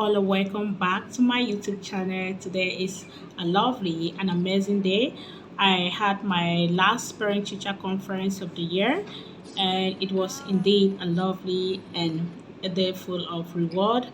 all, welcome back to my YouTube channel. Today is a lovely and amazing day. I had my last parent teacher conference of the year, and it was indeed a lovely and a day full of reward.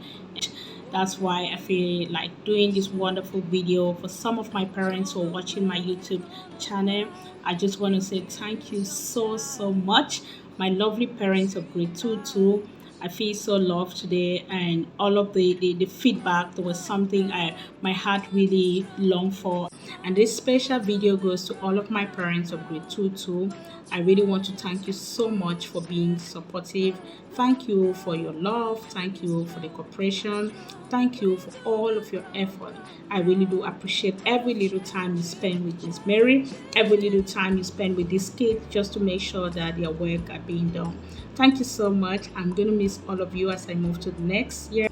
That's why I feel like doing this wonderful video for some of my parents who are watching my YouTube channel. I just want to say thank you so much, my lovely parents of grade 2 too. I feel so loved today, and all of the feedback, there was something my heart really longed for. And this special video goes to all of my parents of grade 2 too. I really want to thank you so much for being supportive. Thank you for your love. Thank you for the cooperation. Thank you for all of your effort. I really do appreciate every little time you spend with Miss Mary, every little time you spend with this kid just to make sure that their work are being done. Thank you so much. I'm going to miss all of you as I move to the next year.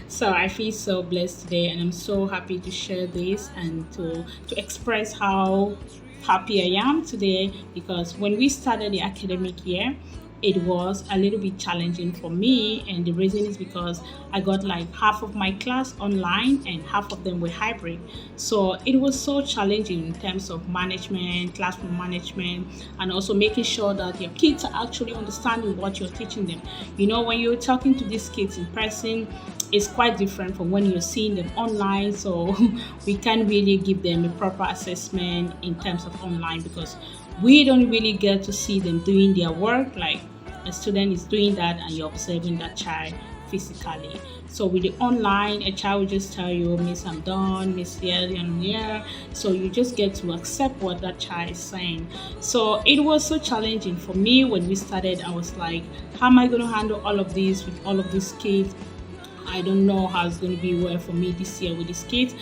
So I feel so blessed today, and I'm so happy to share this and to express how happy I am today, because when we started the academic year, it was a little bit challenging for me, and the reason is because I got like half of my class online and half of them were hybrid. So it was so challenging in terms of management, classroom management, and also making sure that your kids are actually understanding what you're teaching them. You know, when you're talking to these kids in person, it's quite different from when you're seeing them online. So we can't really give them a proper assessment in terms of online, because we don't really get to see them doing their work like a student is doing that and you're observing that child physically. So with the online, a child will just tell you, Miss, I'm done, Miss, here and here. So you just get to accept what that child is saying. So it was so challenging for me when we started. I was like, how am I going to handle all of this with all of these kids? I don't know how it's going to be well for me this year with these kids,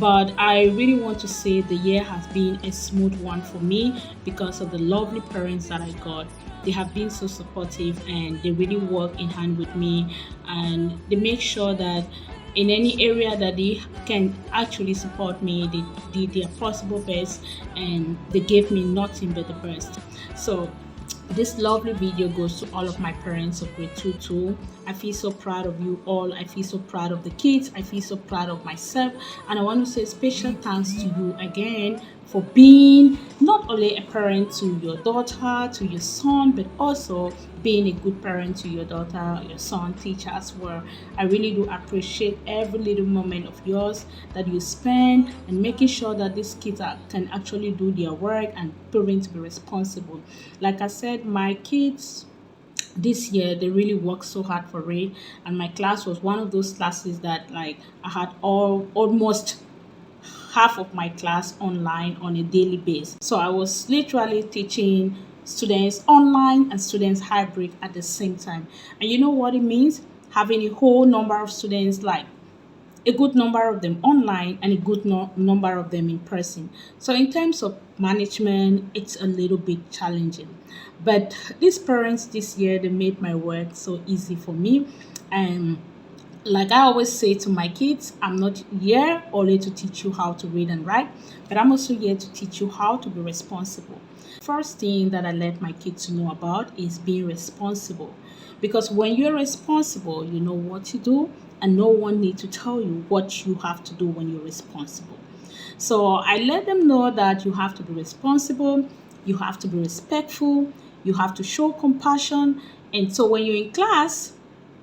but I really want to say the year has been a smooth one for me because of the lovely parents that I got. They have been so supportive and they really work in hand with me, and they make sure that in any area that they can actually support me, they did their possible best, and they gave me nothing but the best. So this lovely video goes to all of my parents of grade 2 too. I feel so proud of you all. I feel so proud of the kids. I feel so proud of myself. And I want to say special thanks to you again for being not only a parent to your daughter, to your son, but also being a good parent to your daughter, your son, teacher as well. I really do appreciate every little moment of yours that you spend and making sure that these kids can actually do their work and proving to be responsible. Like I said, my kids this year, they really worked so hard for it, and my class was one of those classes that like I had almost half of my class online on a daily basis. So I was literally teaching students online and students hybrid at the same time. And you know what it means? Having a whole number of students, like a good number of them online and a good number of them in person. So in terms of management, it's a little bit challenging. But these parents this year, they made my work so easy for me. And like I always say to my kids, I'm not here only to teach you how to read and write, but I'm also here to teach you how to be responsible. First thing that I let my kids know about is being responsible. Because when you're responsible, you know what to do, and no one needs to tell you what you have to do when you're responsible. So I let them know that you have to be responsible, you have to be respectful, you have to show compassion. And so when you're in class,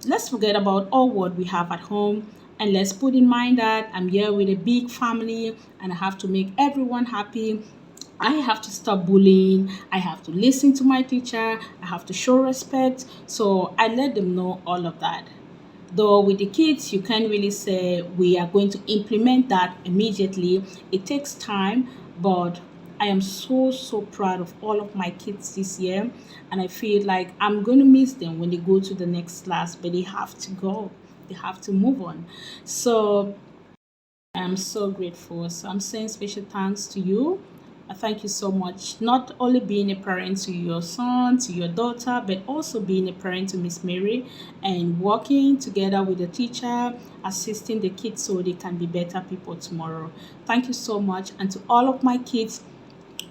let's forget about all what we have at home, and let's put in mind that I'm here with a big family and I have to make everyone happy. I have to stop bullying. I have to listen to my teacher. I have to show respect. So I let them know all of that. Though with the kids, you can't really say we are going to implement that immediately. It takes time, but I am so proud of all of my kids this year, and I feel like I'm going to miss them when they go to the next class, but they have to go. They have to move on. So I'm so grateful. So I'm saying special thanks to you. I thank you so much. Not only being a parent to your son, to your daughter, but also being a parent to Miss Mary and working together with the teacher, assisting the kids so they can be better people tomorrow. Thank you so much. And to all of my kids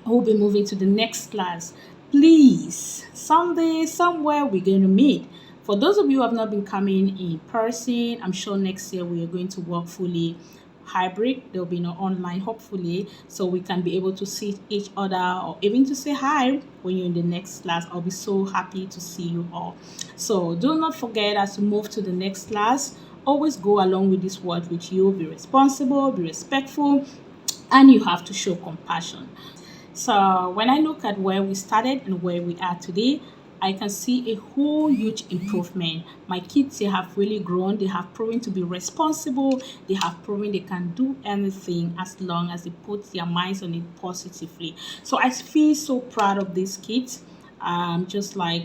who will be moving to the next class, please, someday, somewhere, we're going to meet. For those of you who have not been coming in person, I'm sure next year we are going to work fully hybrid. There'll be no online, hopefully, so we can be able to see each other or even to say hi when you're in the next class. I'll be so happy to see you all. So do not forget, as you move to the next class, always go along with this word with you. Be responsible, be respectful, and you have to show compassion. So when I look at where we started and where we are today, I can see a whole huge improvement. My kids, they have really grown. They have proven to be responsible. They have proven they can do anything as long as they put their minds on it positively. So I feel so proud of these kids. Just like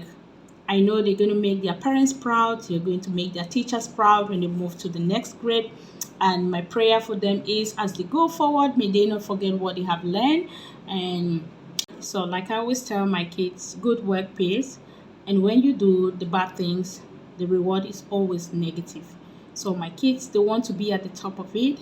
I know they're going to make their parents proud. They're going to make their teachers proud when they move to the next grade. And my prayer for them is, as they go forward, may they not forget what they have learned. And so, like I always tell my kids, good work pays. And when you do the bad things, the reward is always negative. So, my kids, they want to be at the top of it,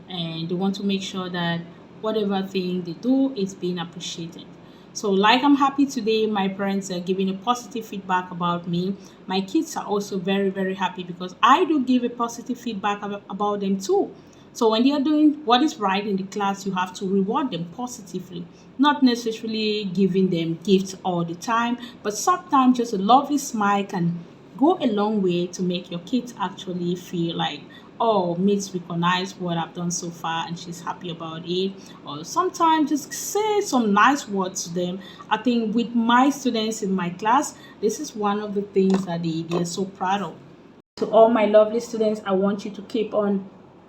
and they want to make sure that whatever thing they do is being appreciated. So, like I'm happy today, my parents are giving a positive feedback about me. My kids are also very, very happy because I do give a positive feedback about them too. So, when they are doing what is right in the class, you have to reward them positively, not necessarily giving them gifts all the time, but sometimes just a lovely smile can go a long way to make your kids actually feel like, oh, Miss recognize what I've done so far and she's happy about it. Or sometimes just say some nice words to them. I think with my students in my class, this is one of the things that they're so proud of. To all my lovely students, I want you to keep on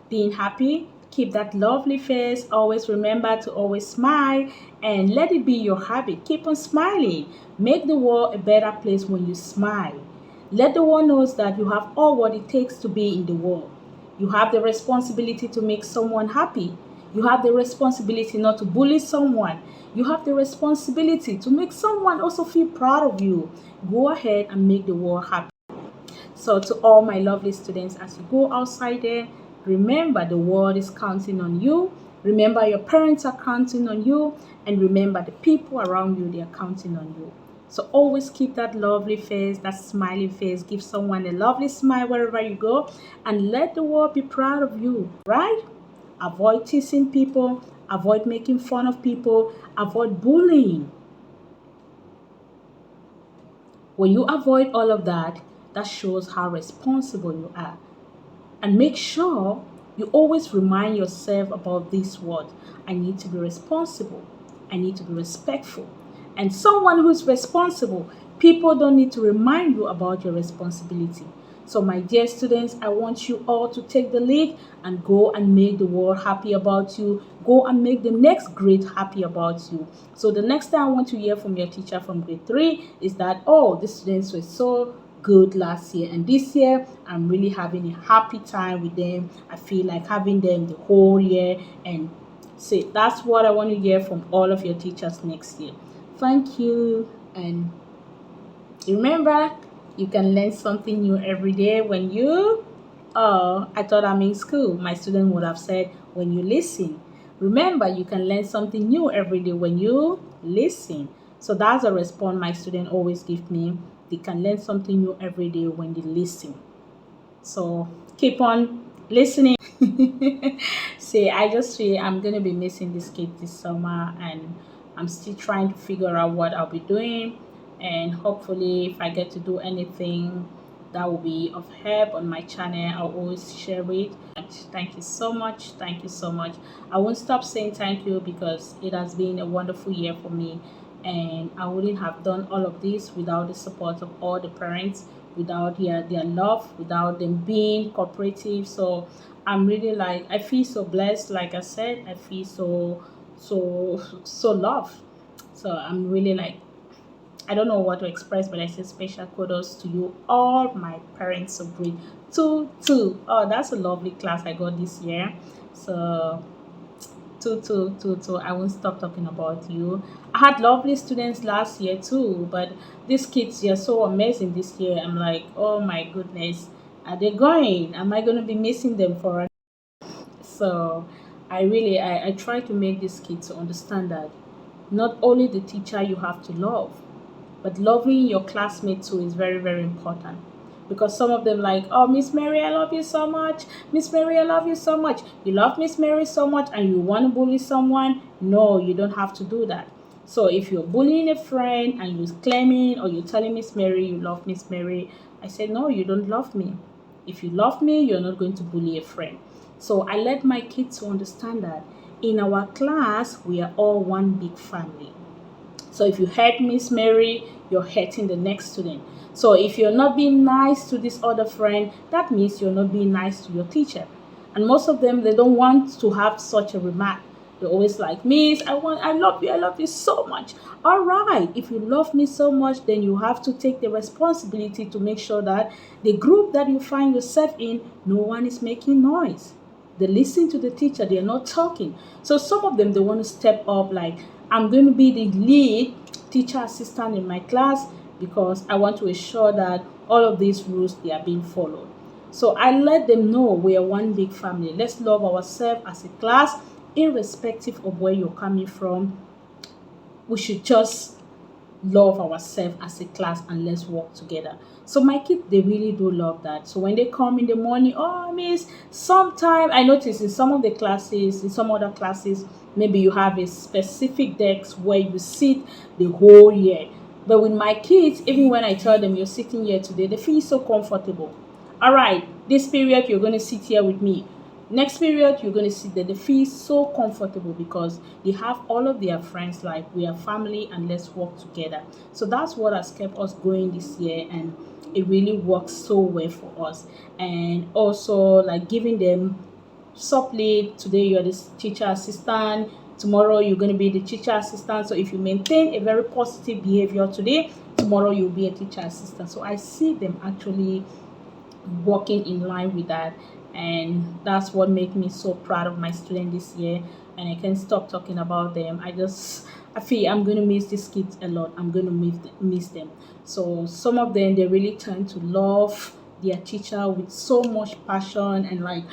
being happy. Keep that lovely face. Always remember to always smile and let it be your habit. Keep on smiling. Make the world a better place when you smile. Let the world know that you have all what it takes to be in the world. You have the responsibility to make someone happy. You have the responsibility not to bully someone. You have the responsibility to make someone also feel proud of you. Go ahead and make the world happy. So, to all my lovely students, as you go outside there, remember the world is counting on you. Remember your parents are counting on you. And remember the people around you, they are counting on you. So, always keep that lovely face, that smiling face. Give someone a lovely smile wherever you go. And let the world be proud of you, right? Avoid teasing people. Avoid making fun of people. Avoid bullying. When you avoid all of that, that shows how responsible you are. And make sure you always remind yourself about this word. I need to be responsible. I need to be respectful. And someone who's responsible, people don't need to remind you about your responsibility. So, my dear students, I want you all to take the lead and go and make the world happy about you. Go and make the next grade happy about you. So, the next time I want to hear from your teacher from grade 3 is that, oh, the students were so good last year, and this year I'm really having a happy time with them. I feel like having them the whole year, and say that's what I want to hear from all of your teachers next year. Thank you, and remember, you can learn something new every day when you, oh, I thought I'm in school. My student would have said, when you listen. Remember, you can learn something new every day when you listen. So that's a response my student always give me. They can learn something new every day when they listen. So keep on listening. Say, I just feel I'm gonna be missing this kid this summer, and I'm still trying to figure out what I'll be doing. And hopefully, if I get to do anything that will be of help on my channel, I'll always share it. Thank you so much. Thank you so much. I won't stop saying thank you because it has been a wonderful year for me, and I wouldn't have done all of this without the support of all the parents, without their love, without them being cooperative. So I'm really like, I feel so blessed. Like I said, I feel so loved. So I'm really like, I don't know what to express, but I say special kudos to you, all my parents of grade 2. Oh, that's a lovely class I got this year. So 2. I won't stop talking about you. I had lovely students last year too, but these kids, they're so amazing this year. I'm like, oh my goodness, are they going? Am I going to be missing them for? So I try to make these kids to understand that not only the teacher you have to love, but loving your classmates too is very, very important. Because some of them like, oh, Miss Mary, I love you so much. Miss Mary, I love you so much. You love Miss Mary so much and you want to bully someone? No, you don't have to do that. So if you're bullying a friend and you're claiming or you're telling Miss Mary you love Miss Mary, I said, no, you don't love me. If you love me, you're not going to bully a friend. So I let my kids to understand that in our class, we are all one big family. So if you hurt Miss Mary, you're hurting the next student. So if you're not being nice to this other friend, that means you're not being nice to your teacher. And most of them, they don't want to have such a remark. They're always like, Miss, I love you so much. All right, if you love me so much, then you have to take the responsibility to make sure that the group that you find yourself in, no one is making noise. They listen to the teacher, they're not talking. So some of them, they want to step up like, I'm going to be the lead teacher assistant in my class because I want to ensure that all of these rules, they are being followed. So I let them know we are one big family. Let's love ourselves as a class, irrespective of where you're coming from. We should just love ourselves as a class and let's work together. So my kids, they really do love that. So when they come in the morning, oh Miss, sometime I notice in some of the classes, in some other classes, maybe you have a specific desk where you sit the whole year. But with my kids, even when I tell them you're sitting here today, they feel so comfortable. All right, this period you're going to sit here with me. Next period, you're going to see that they feel so comfortable because they have all of their friends like we are family and let's work together. So that's what has kept us going this year, and it really works so well for us. And also like giving them supply. Today you're the teacher assistant. Tomorrow you're going to be the teacher assistant. So if you maintain a very positive behavior today, tomorrow you'll be a teacher assistant. So I see them actually working in line with that, and that's what made me so proud of my student this year. And I can't stop talking about them. I feel I'm going to miss these kids a lot. I'm going to miss them. So some of them, they really turn to love their teacher with so much passion and like,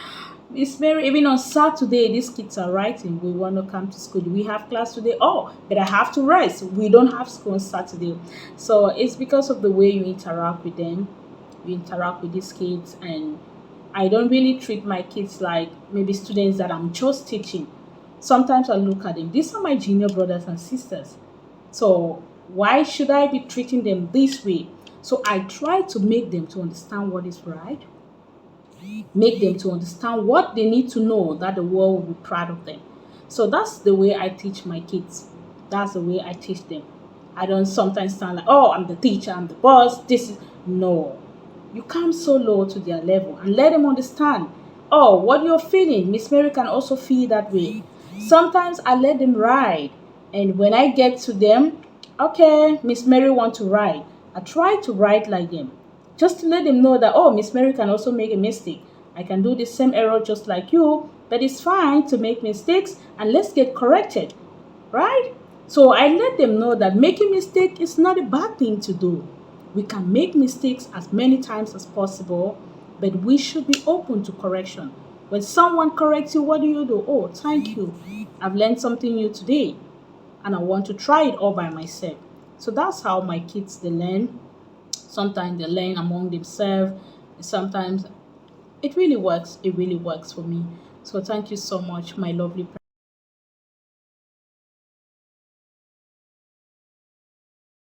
Miss Mary, even on Saturday, these kids are writing, we want to come to school. Do we have class today? Oh, but I have to rest. We don't have school on Saturday. So it's because of the way you interact with them, you interact with these kids. And I don't really treat my kids like maybe students that I'm just teaching. Sometimes I look at them, these are my junior brothers and sisters. So why should I be treating them this way? So I try to make them to understand what is right, make them to understand what they need to know that the world will be proud of them. So that's the way I teach my kids. That's the way I teach them. I don't sometimes sound like, oh, I'm the teacher, I'm the boss. This is no. You come so low to their level and let them understand. Oh, what you're feeling, Miss Mary can also feel that way. Sometimes I let them ride, and when I get to them, okay, Miss Mary want to ride. I try to ride like them, just to let them know that oh, Miss Mary can also make a mistake. I can do the same error just like you, but it's fine to make mistakes and let's get corrected, right? So I let them know that making mistake is not a bad thing to do. We can make mistakes as many times as possible, but we should be open to correction. When someone corrects you, what do you do? Oh, thank you. I've learned something new today and I want to try it all by myself. So that's how my kids they learn. Sometimes they learn among themselves. Sometimes it really works. It really works for me. So thank you so much, my lovely